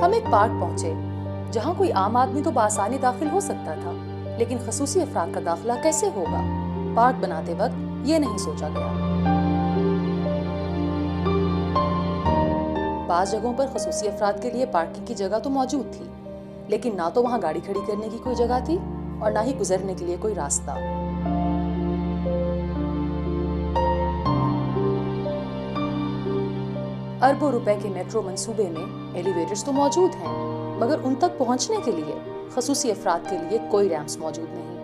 ہم ایک پارک پہنچے جہاں کوئی عام آدمی تو بآسانی داخل ہو سکتا تھا، لیکن خصوصی افراد کا داخلہ کیسے ہوگا؟ پارک بناتے وقت یہ نہیں سوچا گیا۔ بعض جگہوں پر خصوصی افراد کے لیے پارکنگ کی جگہ تو موجود تھی، لیکن نہ تو وہاں گاڑی کھڑی کرنے کی کوئی جگہ تھی اور نہ ہی گزرنے کے لیے کوئی راستہ۔ اربوں روپے کے میٹرو منصوبے میں ایلیویٹرز تو موجود ہیں، مگر ان تک پہنچنے کے لیے خصوصی افراد کے لیے کوئی ریمپس موجود نہیں۔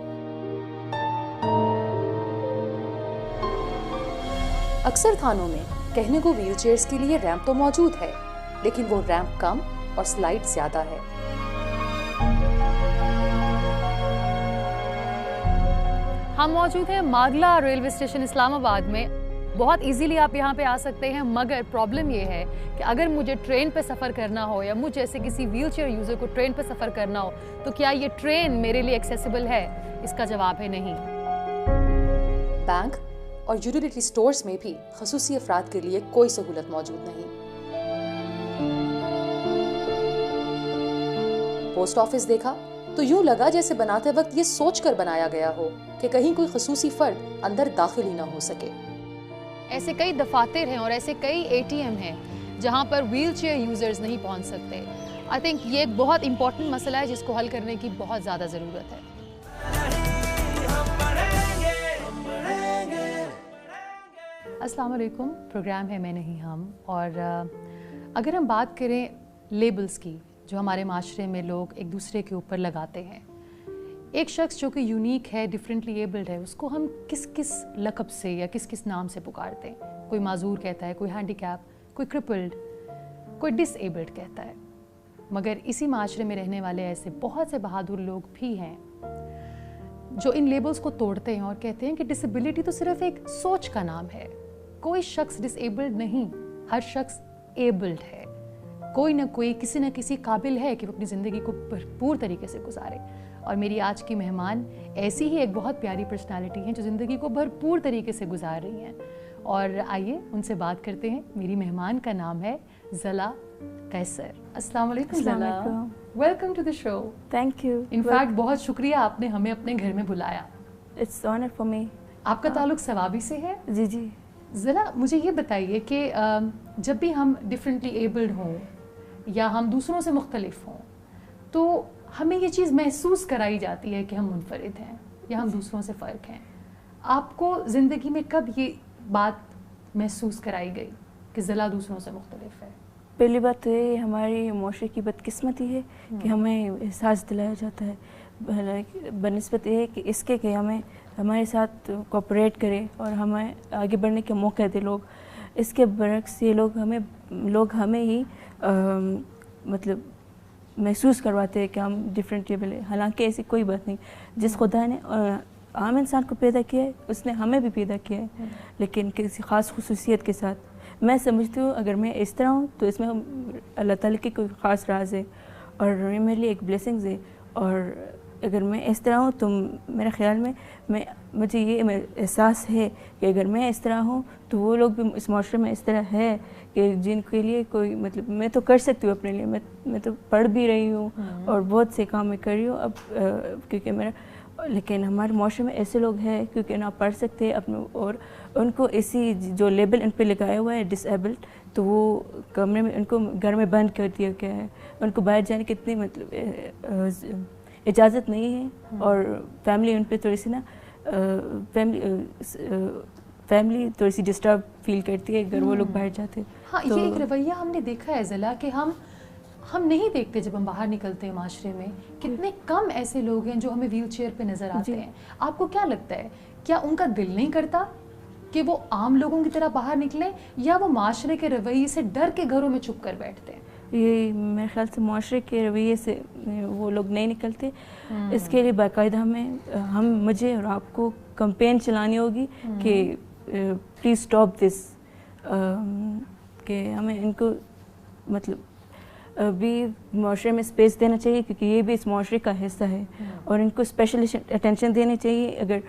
اکثر تھانوں میں کہنے کو ویل چیئرز کے لیے ریمپ تو موجود ہے، لیکن وہ ریمپ کم اور سلائڈ زیادہ ہے۔ ہم موجود ہیں ماگلا ریلوے اسٹیشن اسلام آباد میں۔ بہت ایزیلی آپ یہاں پہ آ سکتے ہیں، مگر پرابلم یہ ہے کہ اگر مجھے ٹرین پہ سفر کرنا ہو یا مجھ جیسے کسی ویل چیئر یوزر کو ٹرین پہ سفر کرنا ہو تو کیا یہ ٹرین میرے لیے ایکسیسیبل ہے؟ اس کا جواب ہے نہیں۔ بینک اور یوٹیلیٹی سٹورز میں بھی خصوصی افراد کے لیے کوئی سہولت موجود نہیں۔ پوسٹ آفس دیکھا تو یوں لگا جیسے بناتے وقت یہ سوچ کر بنایا گیا ہو کہ کہیں کوئی خصوصی فرد اندر داخل ہی نہ ہو سکے۔ ایسے کئی دفاتر ہیں اور ایسے کئی اے ٹی ایم ہیں جہاں پر ویل چیئر یوزرز نہیں پہنچ سکتے۔ آئی تھنک یہ ایک بہت امپورٹنٹ مسئلہ ہے جس کو حل کرنے کی بہت زیادہ ضرورت ہے۔ السلام علیکم، پروگرام ہے میں نہیں ہم، اور اگر ہم بات کریں لیبلز کی جو ہمارے معاشرے میں لوگ ایک دوسرے کے اوپر لگاتے ہیں، ایک شخص جو کہ یونیک ہے، ڈفرینٹلی ایبلڈ ہے، اس کو ہم کس کس لقب سے یا کس کس نام سے پکارتے ہیں؟ کوئی معذور کہتا ہے، کوئی ہینڈی کیپ، کوئی کرپلڈ، کوئی ڈس ایبلڈ کہتا ہے۔ مگر اسی معاشرے میں رہنے والے ایسے بہت سے بہادر لوگ بھی ہیں جو ان لیبلز کو توڑتے ہیں اور کہتے ہیں کہ ڈسیبلٹی تو صرف ایک سوچ کا نام ہے، کوئی شخص ڈس ایبلڈ نہیں، ہر شخص ایبلڈ ہے، کوئی نہ کوئی کسی نہ کسی قابل ہے کہ وہ اپنی زندگی کو بھرپور طریقے سے گزارے۔ اور میری آج کی مہمان ایسی ہی ایک بہت پیاری پرسنالٹی ہیں جو زندگی کو بھرپور طریقے سے گزار رہی ہیں، اور آئیے ان سے بات کرتے ہیں۔ میری مہمان کا نام ہے زلا قیصر۔ السلام علیکم Zala, welcome to the show. Thank you. In fact بہت شکریہ آپ نے ہمیں اپنے گھر میں بلایا۔ It's honour for me. آپ کا تعلق ثوابی سے ہے؟ جی جی۔ زلا مجھے یہ بتائیے کہ جب بھی ہم ڈفرینٹلی ایبلڈ ہوں یا ہم دوسروں سے مختلف ہوں تو ہمیں یہ چیز محسوس کرائی جاتی ہے کہ ہم منفرد ہیں یا ہم دوسروں سے فرق ہیں۔ آپ کو زندگی میں کب یہ بات محسوس کرائی گئی کہ زلا دوسروں سے مختلف ہے؟ پہلی بات تو یہ ہماری معاشرے کی بدقسمتی ہے کہ ہمیں احساس دلایا جاتا ہے بنسبت یہ ہے کہ اس کے کہ ہمیں ہمارے ساتھ کوپریٹ کرے اور ہمیں آگے بڑھنے کے موقع دے لوگ۔ اس کے برعکس یہ لوگ ہمیں ہی مطلب محسوس کرواتے ہیں کہ ہم ڈفرینٹیبل ہیں، حالانکہ ایسی کوئی بات نہیں۔ جس خدا نے عام انسان کو پیدا کیا ہے اس نے ہمیں بھی پیدا کیا ہے، لیکن کسی خاص خصوصیت کے ساتھ۔ میں سمجھتی ہوں اگر میں اس طرح ہوں تو اس میں اللہ تعالیٰ کی کوئی خاص راز ہے، اور یہ میرے لیے ایک بلیسنگز ہے، اور اگر میں اس طرح ہوں تو میرے خیال میں مجھے یہ احساس ہے کہ اگر میں اس طرح ہوں تو وہ لوگ بھی اس معاشرے میں اس طرح ہے کہ جن کے لیے کوئی مطلب میں تو کر سکتی ہوں اپنے لیے, میں تو پڑھ بھی رہی ہوں اور بہت سے کام میں کر رہی ہوں اب کیونکہ میرا, لیکن ہمارے معاشرے میں ایسے لوگ ہیں کیونکہ نہ پڑھ سکتے اپنے اور ان کو ایسی جو لیبل ان پہ لگایا ہوا ہے ڈس ایبلڈ, تو وہ کمرے میں ان کو گھر میں بند کر دیا گیا ہے, ان کو باہر جانے کی اتنی مطلب اجازت نہیں ہے اور فیملی ان پہ تھوڑی سی نا فیملی تھوڑی سی ڈسٹرب فیل کرتی ہے اگر وہ لوگ باہر جاتے ہیں. ہاں یہ ایک رویہ ہم نے دیکھا ہے ضلع کہ ہم نہیں دیکھتے جب ہم باہر نکلتے ہیں معاشرے میں کتنے کم ایسے لوگ ہیں جو ہمیں ویل چیئر پہ نظر آتے ہیں. آپ کو کیا لگتا ہے, کیا ان کا دل نہیں کرتا کہ وہ عام لوگوں کی طرح باہر نکلیں, یا وہ معاشرے کے رویے سے ڈر کے گھروں میں چھپ کر بیٹھتے ہیں؟ یہ میرے خیال سے معاشرے کے رویے سے وہ لوگ نہیں نکلتے. اس کے لیے باقاعدہ مجھے اور آپ کو کمپین چلانی ہوگی کہ پلیز اسٹاپ دس, کہ ہمیں ان کو مطلب بھی معاشرے میں اسپیس دینا چاہیے کیونکہ یہ بھی اس معاشرے کا حصہ ہے اور ان کو اسپیشل اٹینشن دینی چاہیے. اگر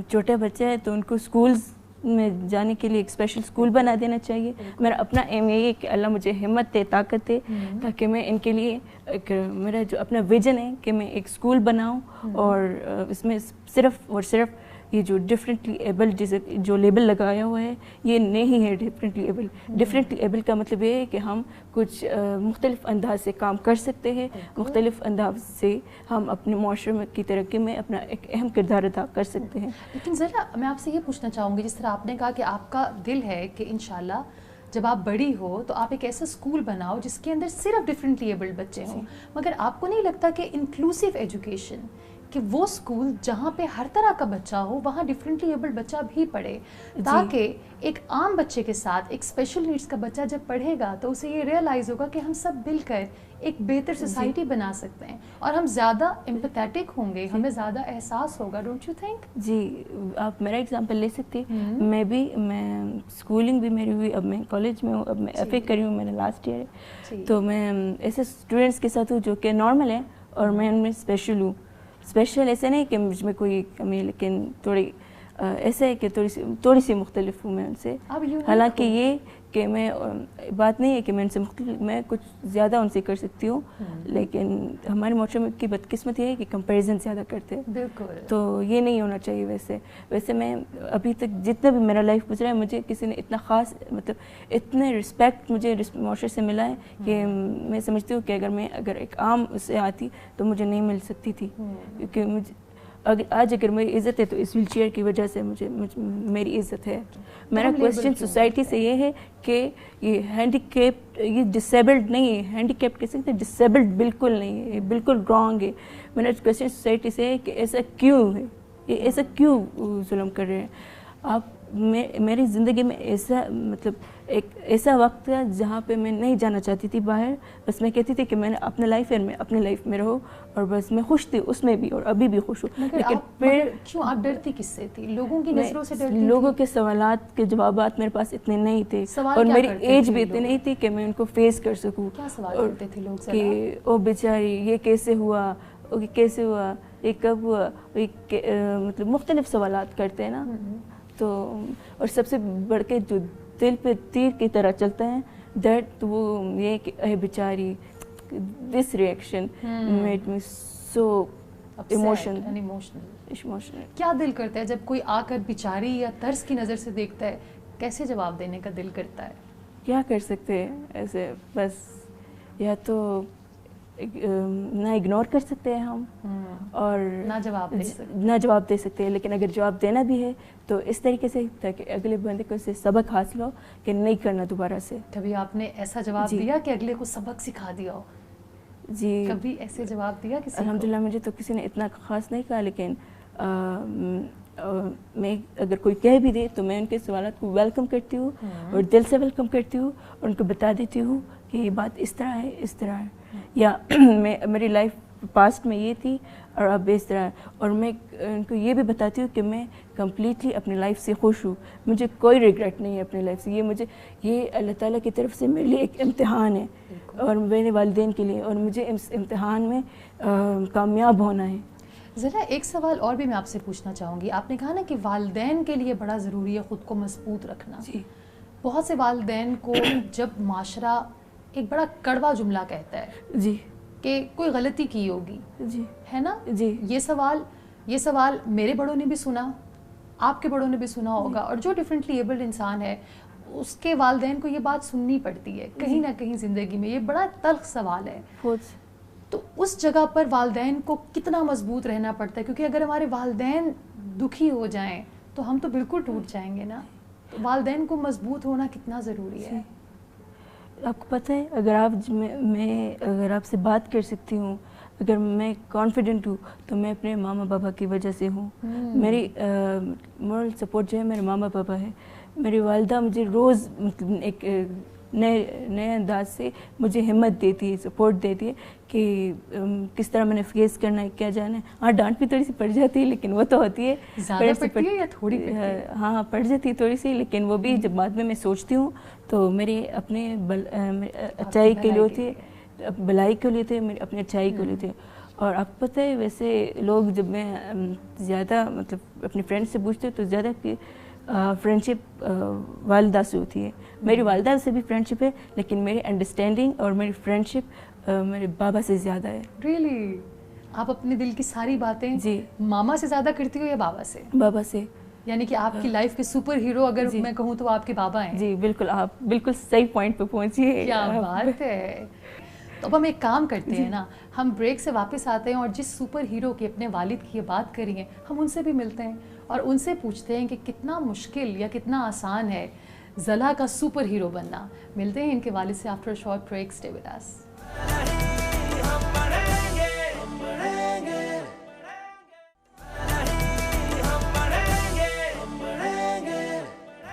چھوٹا بچہ ہے تو ان کو اسکولز میں جانے کے لیے ایک اسپیشل اسکول بنا دینا چاہیے. میرا اپنا ایم یہی ہے کہ اللہ مجھے ہمت دے, طاقت دے, تاکہ میں ان کے لیے ایک میرا جو اپنا ویژن ہے کہ میں ایک اسکول بناؤں اور اس میں صرف اور صرف یہ جو ڈفرینٹلی ایبل جو لیبل لگایا ہوا ہے یہ نہیں ہے ڈفرینٹلی ایبل. ڈفرینٹلی ایبل کا مطلب یہ ہے کہ ہم کچھ مختلف انداز سے کام کر سکتے ہیں, مختلف انداز سے ہم اپنے معاشرے کی ترقی میں اپنا ایک اہم کردار ادا کر سکتے ہیں. لیکن ذرا میں آپ سے یہ پوچھنا چاہوں گی, جس طرح آپ نے کہا کہ آپ کا دل ہے کہ انشاءاللہ جب آپ بڑی ہو تو آپ ایک ایسا اسکول بناؤ جس کے اندر صرف ڈفرینٹلی ایبلڈ بچے ہوں, مگر آپ کو نہیں لگتا کہ انکلوسیو ایجوکیشن, کہ وہ اسکول جہاں پہ ہر طرح کا بچہ ہو وہاں ڈفرینٹلی ایبلڈ بچہ بھی پڑھے, تاکہ ایک عام بچے کے ساتھ ایک اسپیشل نیڈس کا بچہ جب پڑھے گا تو اسے یہ ریئلائز ہوگا کہ ہم سب مل کر ایک بہتر سوسائٹی بنا سکتے ہیں اور ہم زیادہ امپیتھیٹک ہوں گے, ہمیں زیادہ احساس ہوگا. Don't you think? جی آپ میرا ایگزامپل لے سکتے ہیں. میں اسکولنگ بھی میری ہوئی, اب میں کالج میں ہوں, اب میں ایف اے کری ہوں, میرا لاسٹ ایئر ہے. تو میں ایسے اسٹوڈنٹس کے ساتھ ہوں جو کہ نارمل ہیں اور میں ان میں اسپیشل ہوں. اسپیشل ایسے نہیں کہ مجھ میں کوئی کمی ہے, لیکن تھوڑی ایسا ہے کہ تھوڑی سی مختلف ہوں میں ان سے. حالانکہ یہ کہ میں بات نہیں ہے کہ میں ان سے مختلف, میں کچھ زیادہ ان سے کر سکتی ہوں, لیکن ہمارے معاشرے کی بدقسمت یہ ہے کہ کمپیریزن زیادہ کرتے ہیں. بالکل. تو یہ نہیں ہونا چاہیے. ویسے میں ابھی تک جتنا بھی میرا لائف گزرا ہے مجھے کسی نے اتنا خاص مطلب اتنے رسپیکٹ مجھے معاشرے سے ملا ہے کہ میں سمجھتی ہوں کہ اگر ایک عام اس سے آتی تو مجھے نہیں مل سکتی تھی. کیونکہ مجھے آج اگر میری عزت ہے تو اس ویل چیئر کی وجہ سے میری عزت ہے. میرا کوشچن سوسائٹی سے یہ ہے کہ یہ ہینڈیکیپ, یہ ڈسیبلڈ نہیں ہے, ہینڈیکیپ کہہ سکتے ہیں, ڈسیبلڈ بالکل نہیں ہے, یہ بالکل رانگ ہے. میرا کوشچن سوسائٹی سے ہے کہ ایسا کیوں ہے, یہ ایسا کیوں ظلم کر رہے ہیں آپ. میری زندگی میں ایسا مطلب ایک ایسا وقت تھا جہاں پہ میں نہیں جانا چاہتی تھی باہر, بس میں کہتی تھی کہ میں نے اپنا لائف ہے, میں اپنے لائف میں رہو, اور بس میں خوش تھی اس میں بھی اور ابھی بھی خوش ہوں. لیکن پھر کیوں آپ ڈرتی کس سے تھی؟ لوگوں کی نظروں سے ڈرتی؟ لوگوں کے سوالات کے جوابات میرے پاس اتنے نہیں تھے اور میری ایج بھی اتنی نہیں تھی کہ میں ان کو فیس کر سکوں. کیا سوال کرتے تھے لوگ کہ او بیچاری یہ کیسے ہوا, کیسے ہوا, یہ کب ہوا, مطلب مختلف سوالات کرتے ہیں نا. تو اور سب سے بڑھ کے جو دل پہ تیر کی طرح چلتا ہے دیٹ وہ یہ کہ اے بیچاری, this reaction made me so emotional. کیا دل کرتا ہے جب کوئی آ کر بیچاری یا ترس کی نظر سے دیکھتا ہے, کیسے جواب دینے کا دل کرتا ہے؟ کیا کر سکتے ہیں ایسے, بس یا تو نہ اگنور کر سکتے ہیں ہم اور نہ جواب دے سکتے ہیں. لیکن اگر جواب دینا بھی ہے تو اس طریقے سے تاکہ اگلے بندے کو سے سبق حاصل ہو کہ نہیں کرنا دوبارہ سے. کبھی آپ نے ایسا جواب دیا کہ اگلے کو سبق سکھا دیا ہو؟ جی کبھی ایسے جواب دیا کسی کو؟ الحمدللہ مجھے تو کسی نے اتنا خاص نہیں کہا, لیکن میں اگر کوئی کہہ بھی دے تو میں ان کے سوالات کو ویلکم کرتی ہوں اور دل سے ویلکم کرتی ہوں اور ان کو بتا دیتی ہوں کہ یہ بات اس طرح ہے, اس طرح ہے, یا میری لائف پاسٹ میں یہ تھی اور اب اس طرح ہے. اور میں ان کو یہ بھی بتاتی ہوں کہ میں کمپلیٹلی اپنی لائف سے خوش ہوں, مجھے کوئی ریگریٹ نہیں ہے اپنی لائف سے. یہ اللہ تعالیٰ کی طرف سے میرے لیے ایک امتحان ہے اور میرے والدین کے لیے, اور مجھے اس امتحان میں کامیاب ہونا ہے ذرا ایک سوال اور بھی میں آپ سے پوچھنا چاہوں گی. آپ نے کہا نا کہ والدین کے لیے بڑا ضروری ہے خود کو مضبوط رکھنا. جی بہت سے والدین کو جب معاشرہ ایک بڑا کڑوا جملہ کہتا ہے جی کہ کوئی غلطی کی ہوگی, جی ہے نا, جی یہ سوال میرے بڑوں نے بھی سنا, آپ کے بڑوں نے بھی سنا ہوگا, اور جو ڈفرینٹلی ایبلڈ انسان ہے اس کے والدین کو یہ بات سننی پڑتی ہے کہیں نہ کہیں زندگی میں. یہ بڑا تلخ سوال ہے. تو اس جگہ پر والدین کو کتنا مضبوط رہنا پڑتا ہے, کیونکہ اگر ہمارے والدین دکھی ہو جائیں تو ہم تو بالکل ٹوٹ جائیں گے نا. تو والدین کو مضبوط ہونا کتنا ضروری ہے. آپ کو پتہ ہے, اگر آپ سے بات کر سکتی ہوں, اگر میں کانفیڈنٹ ہوں تو میں اپنے ماما پاپا کی وجہ سے ہوں. میری مورل سپورٹ جو ہے میرے ماما پاپا ہے. میری والدہ مجھے روز مطلب ایک نئے انداز سے مجھے ہمت دیتی ہے, سپورٹ دیتی ہے کہ کس طرح میں نے فیس کرنا ہے, کیا جانا ہے. ہاں ڈانٹ بھی تھوڑی سی پڑ جاتی ہے لیکن وہ تو ہوتی ہے. زیادہ پڑتی ہے یا تھوڑی پڑتی ہے؟ ہاں پڑ جاتی ہے تھوڑی سی, لیکن وہ بھی جب بعد میں سوچتی ہوں تو میری اپنے اچائی کے لیے ہوتی ہے, بھلائی کے لیے ہوتی ہے, میری اپنی اچائی کے لیے ہوتی ہے. اور آپ کو پتہ ہے ویسے لوگ جب میں زیادہ مطلب اپنی فرینڈ سے پوچھتے تو زیادہ کہ فرینڈشپ والدہ سے ہوتی ہے. میری والدہ سے بھی فرینڈشپ ہے لیکن میری انڈرسٹینڈنگ اور میری فرینڈشپ میرے بابا سے زیادہ ہے. ریئلی؟ آپ اپنے دل کی ساری باتیں جی ماما سے زیادہ کرتی ہو یا بابا سے؟ بابا سے. یعنی کہ آپ کی لائف کے سپر ہیرو اگر میں کہوں تو آپ کے بابا ہیں. جی بالکل, آپ بالکل صحیح پوائنٹ پہ پہنچیے. کیا بات ہے. تو اب ہم ایک کام کرتے ہیں نا, ہم بریک سے واپس آتے ہیں اور جس سپر ہیرو کی اپنے والد کی یہ بات کری ہے ہم ان سے بھی ملتے ہیں اور ان سے پوچھتے ہیں کہ کتنا مشکل یا کتنا آسان ہے زلا کا سپر ہیرو بننا. ملتے ہیں ان کے والد سے after short break. Stay with us.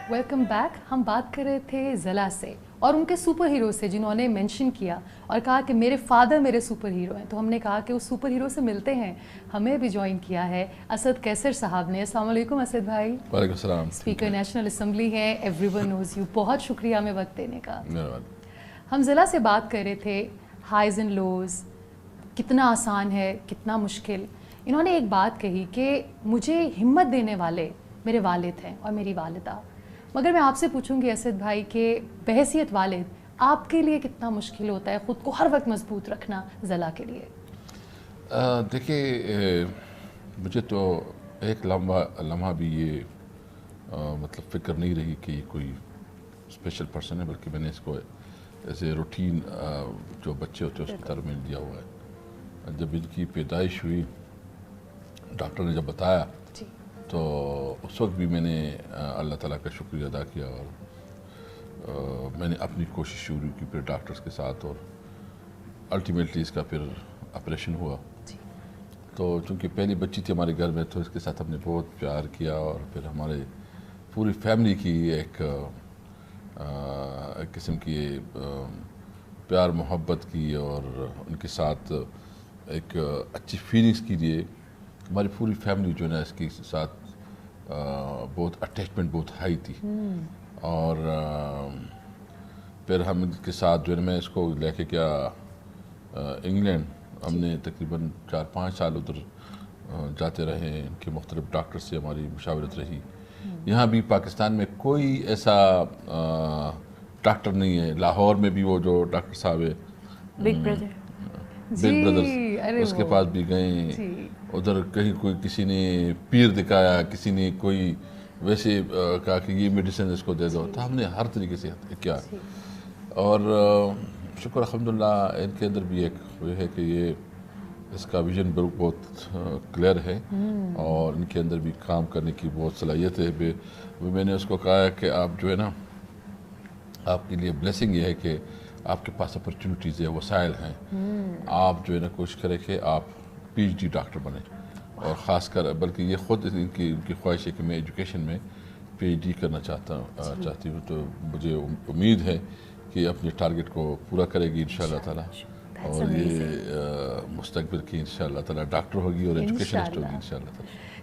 Welcome back. ہم بات کر رہے تھے زلا سے اور ان کے سپر ہیرو سے جنہوں نے مینشن کیا اور کہا کہ میرے فادر میرے سپر ہیرو ہیں. تو ہم نے کہا کہ اس سپر ہیرو سے ملتے ہیں. ہمیں بھی جوائن کیا ہے اسد قیصر صاحب نے. السلام علیکم اسد بھائی. وعلیکم السلام. اسپیکر نیشنل اسمبلی ہیں, ایوری ون نوز یو. بہت شکریہ ہمیں وقت دینے کا. ہم ضلع سے بات کر رہے تھے ہائیز اینڈ لوز, کتنا آسان ہے کتنا مشکل. انہوں نے ایک بات کہی کہ مجھے ہمت دینے والے میرے والد ہیں اور میری والدہ. مگر میں آپ سے پوچھوں گی اسد بھائی کہ بحیثیت والد آپ کے لیے کتنا مشکل ہوتا ہے خود کو ہر وقت مضبوط رکھنا ضلع کے لیے؟ دیکھیے مجھے تو ایک لمحہ بھی یہ مطلب فکر نہیں رہی کہ یہ کوئی اسپیشل پرسن ہے, بلکہ میں نے اس کو ایسے روٹین جو بچے ہوتے ہیں اس کی طرح میں لیا ہوا ہے. جب ان کی پیدائش ہوئی ڈاکٹر نے جب بتایا تو اس وقت بھی میں نے اللہ تعالیٰ کا شکریہ ادا کیا اور میں نے اپنی کوشش شروع کی پھر ڈاکٹرز کے ساتھ, اور الٹیمیٹلی اس کا پھر آپریشن ہوا. تو چونکہ پہلی بچی تھی ہمارے گھر میں تو اس کے ساتھ ہم نے بہت پیار کیا, اور پھر ہمارے پوری فیملی کی ایک قسم کی پیار محبت کی اور ان کے ساتھ ایک اچھی فیلنگس کی لیے ہماری پوری فیملی جو ہے نا اس کے ساتھ بہت اٹیچمنٹ بہت ہائی تھی. اور پھر ہم ان کے ساتھ جو ہے میں اس کو لے کے گیا انگلینڈ. ہم نے تقریباً 4-5 سال ادھر جاتے رہے, ان کے مختلف ڈاکٹر سے ہماری مشاورت رہی. یہاں بھی پاکستان میں کوئی ایسا ڈاکٹر نہیں ہے. لاہور میں بھی وہ جو ڈاکٹر صاحب ہے بگ بردرز, اس کے پاس بھی گئے. ادھر کہیں کوئی کسی نے پیر دکھایا, کسی نے کوئی ویسے کہا کہ یہ میڈیسن اس کو دے دو. تو ہم نے ہر طریقے سے کیا, اور شکر الحمدللہ ان کے اندر بھی ایک وہ ہے کہ یہ اس کا ویژن بہت کلیئر ہے اور ان کے اندر بھی کام کرنے کی بہت صلاحیت ہے. میں نے اس کو کہا کہ آپ جو ہے نا آپ کے لیے بلیسنگ یہ ہے کہ آپ کے پاس اپرچونیٹیز ہے, وسائل ہیں. آپ جو ہے نا کوشش کریں کہ آپ پی ایچ ڈی ڈاکٹر بنیں, اور خاص کر بلکہ یہ خود ان کی خواہش ہے کہ میں ایجوکیشن میں پی ایچ ڈی کرنا چاہتی ہوں. تو مجھے امید ہے کہ اپنے ٹارگٹ کو پورا کرے گی انشاءاللہ تعالیٰ, اور یہ مستقبل کی انشاءاللہ تعالیٰ ڈاکٹر ہوگی اور ایجوکیشنسٹ ہوگی انشاءاللہ تعالیٰ.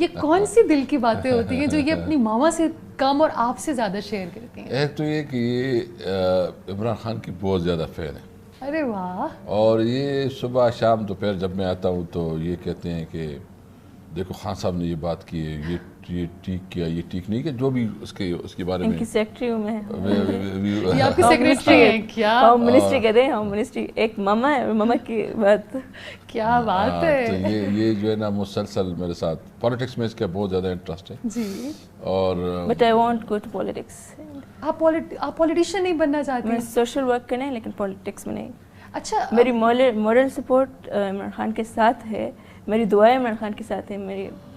یہ کون سی دل کی باتیں ہوتی ہیں جو یہ اپنی ماما سے کم اور آپ سے زیادہ شیئر کرتی ہیں؟ ایک تو یہ کہ یہ عمران خان کی بہت زیادہ فین ہے. ارے واہ. اور یہ صبح شام دوپہر جب میں آتا ہوں تو یہ کہتے ہیں کہ دیکھو خان صاحب نے یہ بات کی ہے, یہ ٹھیک کیا, یہ ٹھیک نہیں کیا, جو بھی اس کے بارے میں. ان کی سیکرٹری ہوں میں. یہ آپ کی سیکرٹری ہیں کیا؟ ہوم منسٹری کہتے ہیں, ہوم منسٹری. ایک ماما ہے, ماما کی بات. کیا بات ہے. تو یہ جو ہے نا مسلسل میرے ساتھ پالیٹکس میں اس کا بہت زیادہ انٹرسٹ ہے. جی. اور but I want go to politics. آپ پولیٹیشین نہیں بننا چاہتی؟ میں سوشل ورک کرنا ہے لیکن پالیٹکس میں نہیں. اچھا. میری مورل سپورٹ عمران خان کے ساتھ ہے, میری دعائیں عمران خان کے ساتھ ہیں.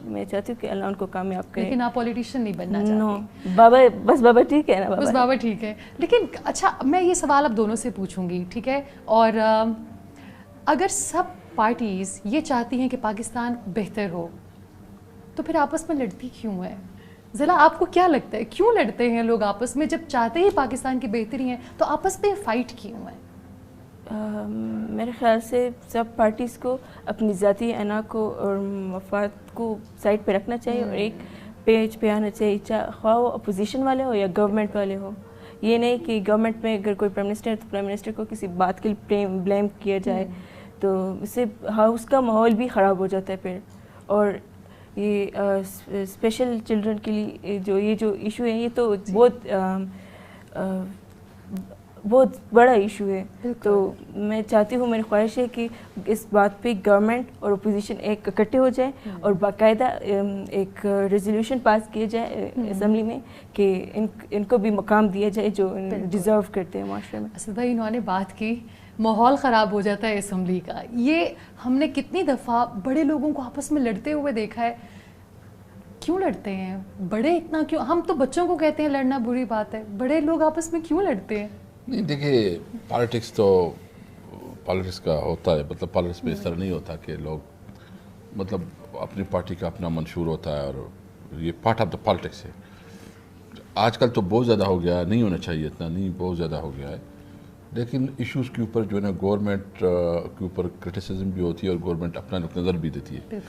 میں چاہتی ہوں کہ اللہ ان کو کامیاب کرے. لیکن آپ پولیٹیشین نہیں بننا چاہتی؟ نو. بابا بس بابا ٹھیک ہے نا. بس بابا ٹھیک ہے. لیکن اچھا میں یہ سوال اب دونوں سے پوچھوں گی, ٹھیک ہے؟ اور اگر سب پارٹیز یہ چاہتی ہیں کہ پاکستان بہتر ہو تو پھر آپس میں لڑتی کیوں ہے؟ ذرا آپ کو کیا لگتا ہے کیوں لڑتے ہیں لوگ آپس میں؟ جب چاہتے ہی پاکستان کی بہتری ہے تو آپس میں فائٹ کیوں ہے؟ میرے خیال سے سب پارٹیز کو اپنی ذاتی انا کو اور مفاد کو سائڈ پہ رکھنا چاہیے اور ایک پیج پہ آنا چاہیے, خواہ وہ اپوزیشن والے ہو یا گورنمنٹ والے ہو. یہ نہیں کہ گورنمنٹ میں اگر کوئی پرائم منسٹر ہے تو پرائم منسٹر کو کسی بات کے لیے بلیم کیا جائے, تو اس سے ہاؤس کا ماحول بھی خراب ہو جاتا ہے پھر. اور یہ اسپیشل چلڈرن کے لیے یہ جو ایشو ہے یہ تو بہت بڑا ایشو ہے. تو میں چاہتی ہوں, میری خواہش ہے کہ اس بات پہ گورنمنٹ اور اپوزیشن ایک اکٹھے ہو جائیں اور باقاعدہ ایک ریزولوشن پاس کیا جائے اسمبلی میں کہ ان کو بھی مقام دیا جائے جو ڈیزرو کرتے ہیں معاشرے میں. اسد بھائی انہوں نے بات کی ماحول خراب ہو جاتا ہے اسمبلی کا. یہ ہم نے کتنی دفعہ بڑے لوگوں کو آپس میں لڑتے ہوئے دیکھا ہے. کیوں لڑتے ہیں بڑے اتنا کیوں؟ ہم تو بچوں کو کہتے ہیں لڑنا بری بات ہے, بڑے لوگ آپس میں کیوں لڑتے ہیں؟ نہیں دیکھیے پالیٹکس کا ہوتا ہے, مطلب پالیٹکس میں اس طرح نہیں ہوتا کہ لوگ مطلب اپنی پارٹی کا اپنا منشور ہوتا ہے اور یہ پارٹ آف دا پالیٹکس ہے. آج کل تو بہت زیادہ ہو گیا ہے, نہیں ہونا چاہیے اتنا, نہیں بہت زیادہ ہو گیا ہے. لیکن ایشوز کے اوپر جو ہے نا گورنمنٹ کے اوپر کرٹیسزم بھی ہوتی ہے اور گورنمنٹ اپنا نظر بھی دیتی ہے.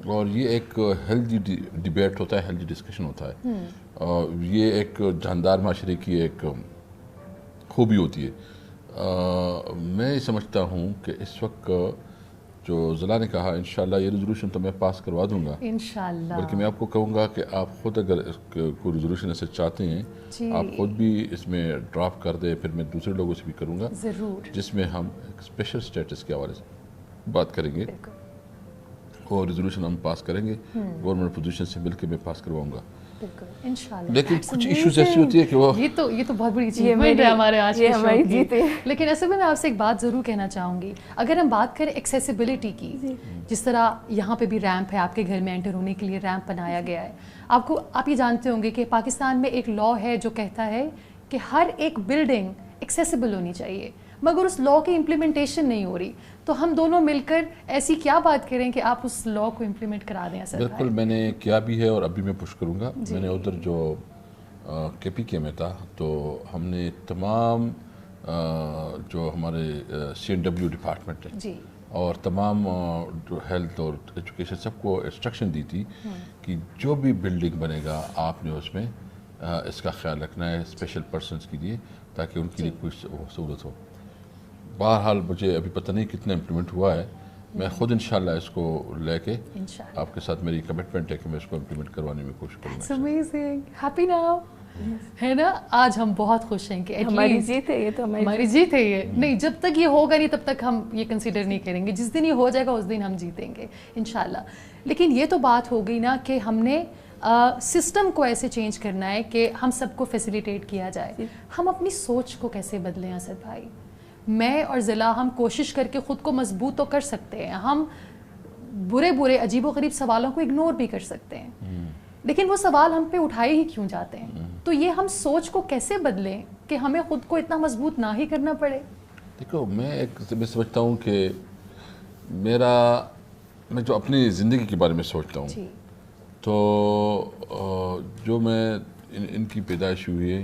اور یہ ایک ہیلدی ڈیبیٹ ہوتا ہے, ہیلدی ڈسکشن ہوتا ہے. اور یہ ایک جاندار معاشرے کی ایک خوبی ہوتی ہے. میں سمجھتا ہوں کہ اس وقت جو ضلع نے کہا انشاءاللہ یہ ریزولوشن تو میں پاس کروا دوں گا انشاءاللہ. بلکہ میں آپ کو کہوں گا کہ آپ خود اگر کوئی ریزولوشن ایسے چاہتے ہیں آپ خود بھی اس میں ڈرافٹ کر دیں, پھر میں دوسرے لوگوں سے بھی کروں گا ضرور, جس میں ہم ایک اسپیشل اسٹیٹس کے حوالے سے بات کریں گے اور ریزولوشن ہم پاس کریں گے. گورنمنٹ پوزیشن سے مل کے میں پاس کرواؤں گا. انشاءاللہ. لیکن کچھ ایشوز ایسی ہوتی ہے کہ وہ یہ تو بہت بڑی اچیومنٹ ہے ہمارے آج کے شو کی. لیکن ایسے میں آپ سے ایک بات ضرور کہنا چاہوں گی. اگر ہم بات کریں ایکسیسیبلٹی کی, جس طرح یہاں پہ بھی ریمپ ہے, آپ کے گھر میں انٹر ہونے کے لیے ریمپ بنایا گیا ہے. آپ یہ جانتے ہوں گے کہ پاکستان میں ایک لا ہے جو کہتا ہے کہ ہر ایک بلڈنگ ایکسیسیبل ہونی چاہیے, مگر اس لا کی امپلیمنٹیشن نہیں ہو رہی. تو ہم دونوں مل کر ایسی کیا بات کریں کہ آپ اس لا کو امپلیمنٹ کرا دیں؟ بالکل میں نے کیا بھی ہے اور ابھی میں پش کروں گا. میں نے ادھر جو کے پی کے میں تھا تو ہم نے تمام جو ہمارے سی این ڈبلیو ڈپارٹمنٹ ہے اور تمام جو ہیلتھ اور ایجوکیشن سب کو انسٹرکشن دی تھی کہ جو بھی بلڈنگ بنے گا آپ نے اس میں اس کا خیال رکھنا ہے اسپیشل پرسنس کے لیے تاکہ ان کے لیے کوئی سہولت ہو. بہرحال مجھے ابھی پتہ نہیں کتنا امپلیمنٹ ہوا ہے. میں خود انشاءاللہ اس کو لے کے آپ کے ساتھ میری کمٹمنٹ ہے کہ میں اس کو امپلیمنٹ کروانے میں کوشش کروں گا. امیزنگ. ہیپی ناؤ ہے نا. آج ہم بہت خوش ہیں کہ ہماری جیت ہے یہ, تو ہماری جیت ہے یہ. نہیں جب تک یہ ہوگا نہیں تب تک ہم یہ کنسیڈر نہیں کریں گے. جس دن یہ ہو جائے گا اس دن ہم جیتیں گے انشاءاللہ. لیکن یہ تو بات ہو گئی نا کہ ہم نے سسٹم کو ایسے چینج کرنا ہے کہ ہم سب کو فیسیلیٹیٹ کیا جائے. ہم اپنی سوچ کو کیسے بدلیں اسد بھائی؟ میں اور ضلع ہم کوشش کر کے خود کو مضبوط تو کر سکتے ہیں, ہم برے عجیب و غریب سوالوں کو اگنور بھی کر سکتے ہیں, لیکن وہ سوال ہم پہ اٹھائے ہی کیوں جاتے ہیں؟ تو یہ ہم سوچ کو کیسے بدلیں کہ ہمیں خود کو اتنا مضبوط نہ ہی کرنا پڑے؟ دیکھو میں سمجھتا ہوں کہ میں جو اپنی زندگی کے بارے میں سوچتا ہوں تو جو میں ان کی پیدائش ہوئی ہے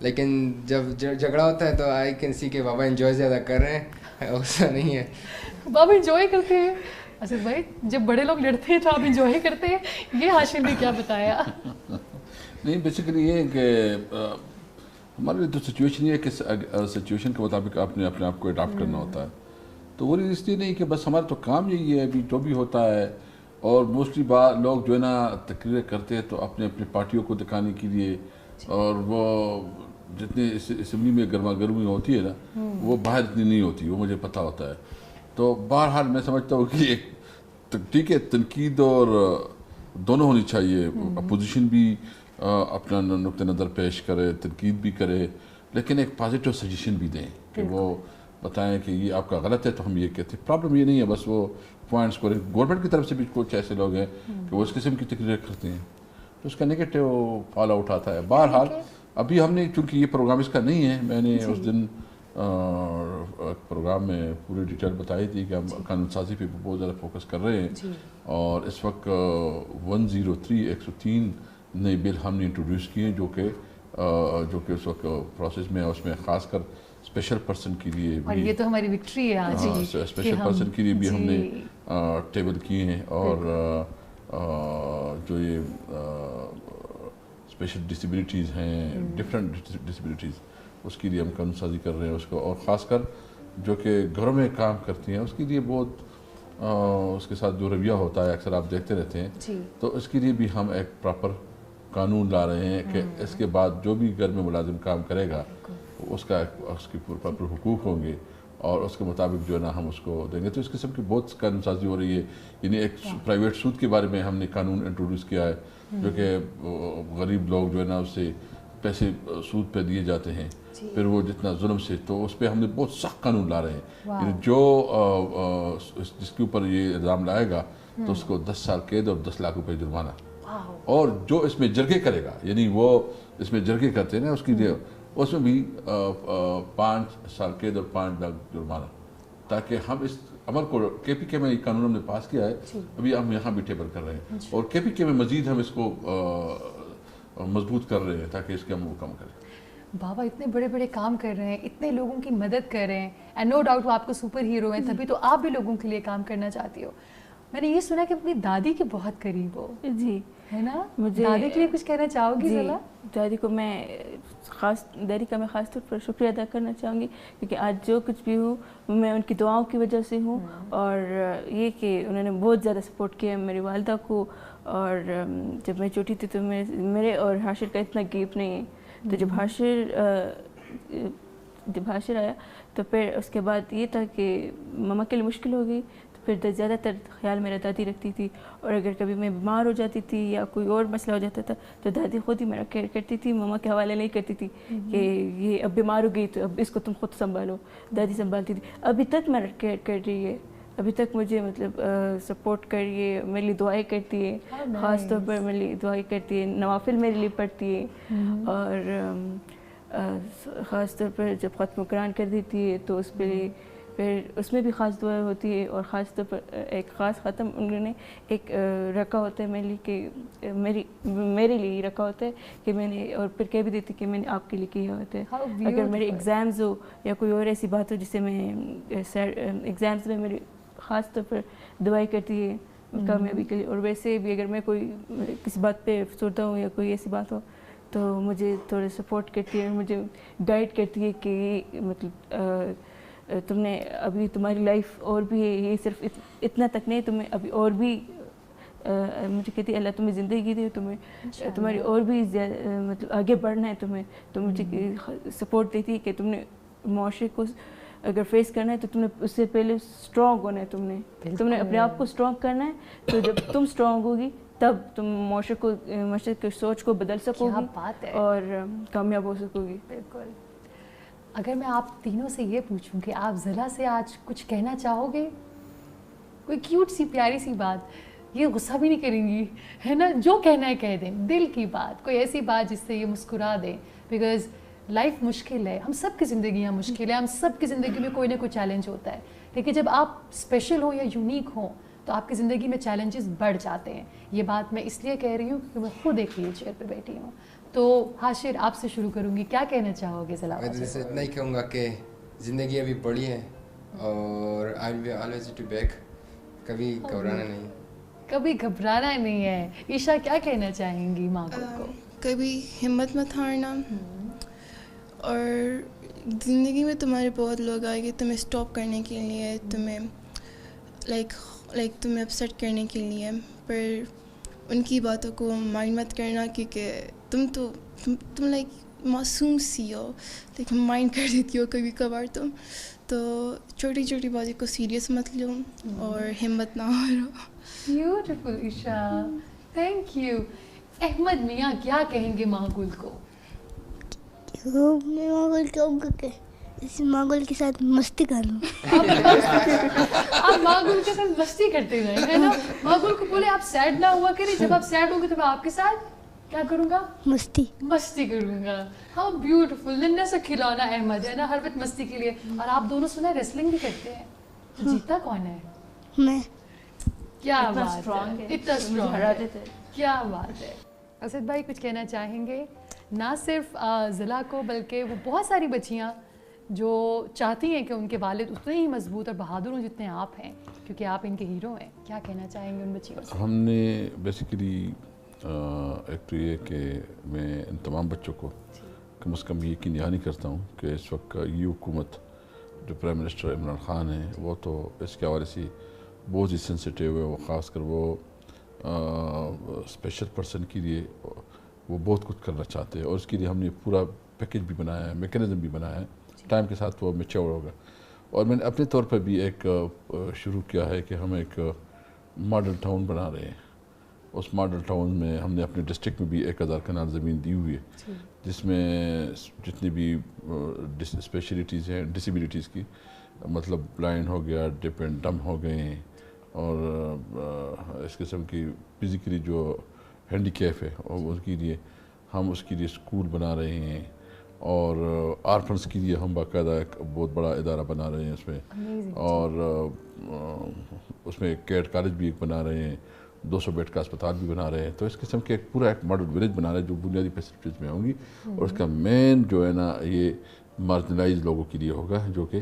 لیکن جب جھگڑا ہوتا ہے تو آئی کین سی کہ بابا انجوائے زیادہ کر رہے ہیں, ایسا نہیں ہے. بابا انجوائے کرتے ہیں اسد بھائی, جب بڑے لوگ لڑتے ہیں تو آپ انجوائے کرتے ہیں, یہ ہاشم نے کیا بتایا؟ نہیں بیسیکلی یہ ہے کہ ہمارے لیے تو سچویشن یہ ہے کہ سچویشن کے مطابق آپ نے اپنے آپ کو اڈاپٹ کرنا ہوتا ہے. تو وہ اس لیے نہیں کہ بس ہمارا تو کام یہی ہے ابھی جو بھی ہوتا ہے, اور موسٹلی لوگ جو ہے نا تقریریں کرتے ہیں تو اپنے اپنی پارٹیوں کو دکھانے کے لیے, اور وہ جتنے اسمبلی میں گرما گرمی ہوتی ہے نا وہ باہر اتنی نہیں ہوتی, وہ مجھے پتہ ہوتا ہے. تو بہرحال میں سمجھتا ہوں کہ ایک ٹھیک ہے تنقید اور دونوں ہونی چاہیے, اپوزیشن بھی اپنا نقطہ نظر پیش کرے, تنقید بھی کرے, لیکن ایک پازیٹیو سجیشن بھی دیں کہ وہ بتائیں کہ یہ آپ کا غلط ہے تو ہم یہ کہتے ہیں. پرابلم یہ نہیں ہے بس وہ پوائنٹس کو, گورنمنٹ کی طرف سے بھی کچھ ایسے لوگ ہیں کہ وہ اس قسم کی تقریریں کرتے ہیں تو اس کا نگیٹو فال آؤٹ آتا ہے. بہرحال ابھی ہم نے چونکہ یہ پروگرام اس کا نہیں ہے, میں نے اس دن پروگرام میں پوری ڈیٹیل بتائی تھی کہ ہم قانون سازی پہ بہت زیادہ فوکس کر رہے ہیں, اور اس وقت 103 نئے بل ہم نے انٹروڈیوس کیے ہیں جو کہ اس وقت پروسیس میں, اس میں خاص کر اسپیشل پرسن کے لیے اور یہ تو ہماری وکٹری ہے آج, اسپیشل پرسن کے لیے بھی ہم نے ٹیبل کیے ہیں, اور جو یہ اسپیشل ڈسیبلٹیز ہیں, ڈفرینٹ ڈسیبلٹیز, اس کے لیے ہم قانون سازی کر رہے ہیں اس کو, اور خاص کر جو کہ گھروں میں کام کرتی ہیں اس کے لیے بہت اس کے ساتھ جو رویہ ہوتا ہے اکثر آپ دیکھتے رہتے ہیں, تو اس کے لیے بھی ہم ایک پراپر قانون لا رہے ہیں کہ اس کے بعد جو بھی گھر میں ملازم کام کرے گا اس کے پراپر حقوق ہوں گے, اور اس کے مطابق جو ہے نا ہم اس کو دیں گے. تو اس قسم کی بہت قانون سازی ہو رہی ہے. یعنی ایک پرائیویٹ سود کے بارے میں ہم نے قانون انٹروڈیوس کیا ہے جو کہ غریب لوگ جو ہے نا اس سے پیسے سود پہ دیے جاتے ہیں, پھر وہ جتنا ظلم سے, تو اس پہ ہم نے بہت سخت قانون لا رہے ہیں. یعنی جو جس کے اوپر یہ الزام لائے گا تو اس کو 10 سال قید اور 10 لاکھ روپے جرمانہ, اور جو اس میں جرگے کرے گا, یعنی وہ اس میں جرگے کرتے ہیں نا اس کی لیے, اس میں بھی 5 سال قید اور 5 لاکھ جرمانہ, تاکہ ہم اس عمل کو کے پی کے میں یہ قانون ہم نے پاس کیا ہے, ابھی ہم یہاں بھی ٹیبل کر رہے ہیں, اور کے پی کے میں مزید ہم اس کو مضبوط کر رہے ہیں تاکہ اس کے ہم وہ کم کریں. بابا اتنے بڑے بڑے کام کر رہے ہیں, اتنے لوگوں کی مدد کر رہے ہیں, اینڈ نو ڈاؤٹ وہ آپ کو سپر ہیرو ہیں, تبھی تو آپ بھی لوگوں کے لیے کام کرنا چاہتی ہو. میں نے یہ سنا کہ اپنی دادی کے بہت قریب ہو. جی ہے نا, مجھے دادی کے لیے کچھ کہنا چاہو گی؟ ذرا دادی کو میں دادی کا میں خاص طور پر شکریہ ادا کرنا چاہوں گی, کیونکہ آج جو کچھ بھی ہوں میں ان کی دعاؤں کی وجہ سے ہوں, اور یہ کہ انہوں نے بہت زیادہ سپورٹ کیا میری والدہ کو. اور جب میں چھوٹی تھی تو میرے اور حاشر کا اتنا گیپ نہیں ہے, تو جب حاشر آیا تو پھر اس کے بعد یہ تھا کہ مما کے لیے مشکل ہو گئی, تو پھر زیادہ تر خیال میرا دادی رکھتی تھی, اور اگر کبھی میں بیمار ہو جاتی تھی یا کوئی اور مسئلہ ہو جاتا تھا تو دادی خود ہی میرا کیئر کرتی تھی, مما کے حوالے نہیں کرتی تھی کہ یہ اب بیمار ہو گئی تو اب اس کو تم خود سنبھالو. دادی سنبھالتی تھی, ابھی تک میرا کیئر کر رہی ہے, ابھی تک مجھے مطلب سپورٹ کر رہی ہے, میرے لیے دعائیں کرتی ہے, خاص طور پر میرے لیے دعائیں کرتی ہے, نوافل میرے لیے پڑھتی ہے, اور خاص طور پر جب ختم قرآن کر دیتی ہے تو اس پہ پھر اس میں بھی خاص دعائیں ہوتی ہے, اور خاص طور پر ایک خاص ختم انہوں نے ایک رکھا ہوتا ہے میرے لیے کہ میرے لیے یہ رکھا ہوتا ہے کہ میں نے, اور پھر کہہ بھی دیتی کہ میں نے آپ کے لیے کیا ہوتا ہے. اگر میرے ایگزامز ہو یا کوئی اور ایسی بات ہو جس سے میں ایگزامز میں میری خاص طور پر دعائیں کرتی ہے کامیابی کے لیے, اور ویسے بھی اگر میں کوئی کسی بات پہ افسردہ ہوں یا کوئی ایسی بات ہو تو مجھے تھوڑا سپورٹ کرتی ہے, مجھے گائیڈ کرتی ہے کہ مطلب تم نے ابھی تمہاری لائف اور بھی ہے, یہ صرف اتنا تک نہیں, تمہیں ابھی اور بھی مجھے کہتی ہے اللہ تمہیں زندگی دے, تمہیں تمہاری اور بھی مطلب آگے بڑھنا ہے تمہیں, تو مجھے سپورٹ دیتی ہے کہ تم نے معاشرے کو اگر فیس کرنا ہے تو تم نے اس سے پہلے اسٹرانگ ہونا ہے, تم نے اپنے آپ کو اسٹرانگ کرنا ہے, تو جب تم اسٹرانگ ہوگی تب تم معاشرے کی سوچ کو بدل سکو گی اور کامیاب ہو سکو گی. بالکل. اگر میں آپ تینوں سے یہ پوچھوں کہ آپ ضلع سے آج کچھ کہنا چاہو گے, کوئی کیوٹ سی پیاری سی بات, یہ غصہ بھی نہیں کریں گی ہے نا, جو کہنا ہے کہہ دیں, دل کی بات, کوئی ایسی بات جس سے یہ مسکرا دیں, بیکاز لائف مشکل ہے, ہم سب کی زندگیاں مشکل ہے, ہم سب کی زندگی میں کوئی نہ کوئی چیلنج ہوتا ہے, لیکن جب آپ اسپیشل ہوں یا یونیک ہوں تو آپ کی زندگی میں چیلنجز بڑھ جاتے ہیں. یہ بات میں اس لیے کہہ رہی ہوں کیونکہ میں خود ایک ویل چیئر پہ بیٹھی ہوں, تو حاشر آپ سے شروع کروں گی, کیا کہنا چاہو گے ضلع؟ میں تو جیسے اتنا ہی کہوں گا کہ زندگی ابھی بڑی ہے اور I will be always to back, کبھی گھبرانا نہیں. کبھی گھبرانا نہیں ہے. عشا کیا کہنا چاہیں گی ماں کو؟ کبھی ہمت مت ہارنا, اور زندگی میں تمہارے بہت لوگ آئے گے تمہیں اسٹاپ کرنے کے لیے, تمہیں لائک تمہیں اپسیٹ کرنے کے لیے, پر ان کی باتوں کو مائنڈ مت کرنا, کیونکہ تم لائک معصوم سی ہو, لیکن مائنڈ کر دیتی ہو کبھی کبھار تم, تو چھوٹی چھوٹی باتوں کو سیریس مت لو اور ہمت نہ ہارو. Beautiful Isha, thank you. Ahmad میاں کیا کہیں گے ماحول کو؟ میں ماحول کہوں گا کہ اس ماحول کے ساتھ مستی کر لوں. آپ ماحول کے ساتھ مستی کرتے رہے ہے نا. ماحول کو بولے آپ سیڈ نہ ہوا کریں, جب آپ سیڈ ہوں گے تو میں آپ کے ساتھ کیا کروں گا؟ مستی کروں گا. How beautiful. ننھا سا کھلونا احمد ہے نا, ہر وقت مستی کے لیے. اور آپ دونوں سنا ریسلنگ بھی کرتے ہیں, تو جیتا کون ہے؟ میں. کیا بات ہے, اتنا اسٹرانگ, کیا بات ہے. اسد بھائی کچھ کہنا چاہیں گے نہ صرف ضلع کو بلکہ وہ بہت ساری بچیاں جو چاہتی ہیں کہ ان کے والد اتنے ہی مضبوط اور بہادر ہوں جتنے آپ ہیں, کیونکہ آپ ان کے ہیرو ہیں, کیا کہنا چاہیں گے ان بچیوں سے؟ ہم نے بیسیکلی ایک تو یہ کہ میں ان تمام بچوں کو کم از کم یہ یقین دہانی کرتا ہوں کہ اس وقت یہ حکومت جو پرائم منسٹر عمران خان ہیں وہ تو اس کے حوالے سے بہت ہی سینسیٹیو ہے. وہ خاص کر وہ اسپیشل پرسن کے لیے وہ بہت کچھ کرنا چاہتے ہیں, اور اس کے لیے ہم نے پورا پیکیج بھی بنایا ہے, میکینزم بھی بنایا ہے. ٹائم کے ساتھ وہ میچور ہوگا. اور میں نے اپنے طور پر بھی ایک شروع کیا ہے کہ ہم ایک ماڈل ٹاؤن بنا رہے ہیں. اس ماڈل ٹاؤن میں ہم نے اپنے ڈسٹرکٹ میں بھی 1000 کنال زمین دی ہوئی ہے, جس میں جتنی بھی اسپیشلٹیز ہیں ڈسیبلٹیز کی, مطلب بلائنڈ ہو گیا, ڈیف اینڈ ڈم ہو گئے ہیں, اور اس قسم کی فزیکلی جو ہینڈی کیپ ہے اور اس کے لیے ہم اس کے لیے اسکول بنا رہے ہیں, اور آرفنس کے لیے ہم باقاعدہ ایک بہت بڑا ادارہ بنا رہے ہیں اس میں, اور اس میں ایک کیڈ کالج بھی ایک بنا رہے ہیں, 200 بیڈ کا اسپتال بھی بنا رہے ہیں. تو اس قسم کے ایک پورا ایک ماڈل ولیج بنا رہے ہیں جو بنیادی فیسلٹیز میں ہوں گی, اور اس کا مین جو ہے نا یہ مارجنلائز لوگوں کے لیے ہوگا, جو کہ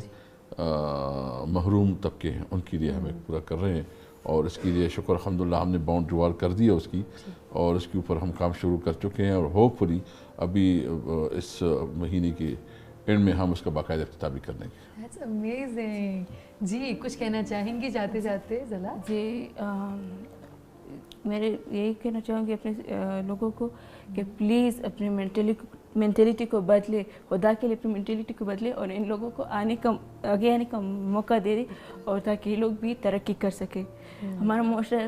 محروم طبقے ہیں, ان کے لیے ہم ایک پورا کر رہے ہیں. اور اس کے لیے شکر الحمدللہ ہم نے باؤنڈری وال کر دی ہے اس کی, اور اس کے اوپر ہم کام شروع کر چکے ہیں, اور ہوپ فلی ابھی اس مہینے کے اینڈ میں ہم اس کا باقاعدہ افتتاح بھی کر دیں گے. That's amazing. جی کچھ کہنا چاہیں گی جاتے جاتے ضلع؟ جی میرے یہی کہنا چاہوں گی اپنے لوگوں کو کہ پلیز اپنے مینٹیلیٹی کو بدلے, خدا کے لیے اپنی مینٹیلیٹی کو بدلے, اور ان لوگوں کو آگے آنے کا موقع دے دے, اور تاکہ یہ لوگ بھی ترقی کر سکے. ہمارا معاشرہ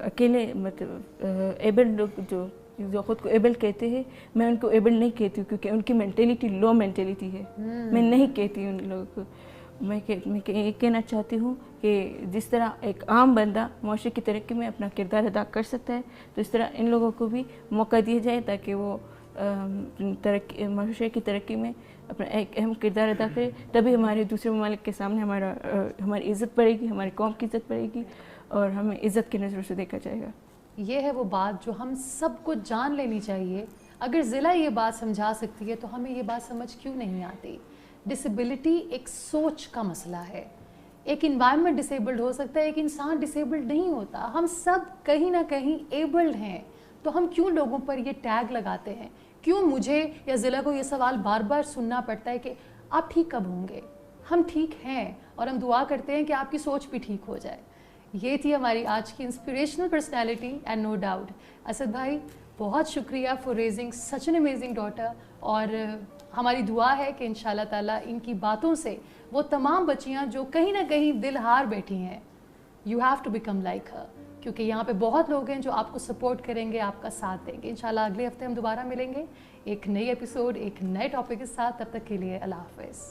اکیلے مطلب ایبل لوگ جو خود کو ایبل کہتے ہیں, میں ان کو ایبل نہیں کہتی ہوں کیونکہ ان کی مینٹیلیٹی لو مینٹیلیٹی ہے. میں نہیں کہتی ان لوگوں کو. میں یہ کہنا چاہتی ہوں کہ جس طرح ایک عام بندہ معاشرے کی ترقی میں اپنا کردار ادا کر سکتا ہے, تو اس طرح ان لوگوں کو بھی موقع دیا جائے تاکہ وہ معاشرے کی ترقی میں اپنا ایک اہم کردار ادا کرے. تبھی ہمارے دوسرے ممالک کے سامنے ہماری عزت بڑھے گی, ہماری قوم کی عزت بڑھے گی, اور ہمیں عزت کی نظروں سے دیکھا جائے گا. یہ ہے وہ بات جو ہم سب کو جان لینی چاہیے. اگر ضلع یہ بات سمجھا سکتی ہے تو ہمیں یہ بات سمجھ کیوں نہیں آتی؟ ڈسیبلٹی ایک سوچ کا مسئلہ ہے. ایک انوائرمنٹ ڈسیبلڈ ہو سکتا ہے, ایک انسان ڈسیبلڈ نہیں ہوتا. ہم سب کہیں نہ کہیں ایبلڈ ہیں, تو ہم کیوں لوگوں پر یہ ٹیگ لگاتے ہیں؟ کیوں مجھے یا ضلع کو یہ سوال بار بار سننا پڑتا ہے کہ آپ ٹھیک کب ہوں گے؟ ہم ٹھیک ہیں, اور ہم دعا کرتے ہیں کہ آپ کی سوچ بھی ٹھیک ہو جائے. یہ تھی ہماری آج کی inspirational personality and no doubt. Asad بھائی بہت شکریہ for raising such an amazing daughter, اور ہماری دعا ہے کہ انشاءاللہ تعالیٰ ان کی باتوں سے وہ تمام بچیاں جو کہیں نہ کہیں دل ہار بیٹھی ہیں, you have to become like her, کیونکہ یہاں پہ بہت لوگ ہیں جو آپ کو سپورٹ کریں گے, آپ کا ساتھ دیں گے. انشاءاللہ اگلے ہفتے ہم دوبارہ ملیں گے ایک نئی ایپیسوڈ, ایک نئے ٹاپک کے ساتھ. تب تک کے لیے اللہ حافظ.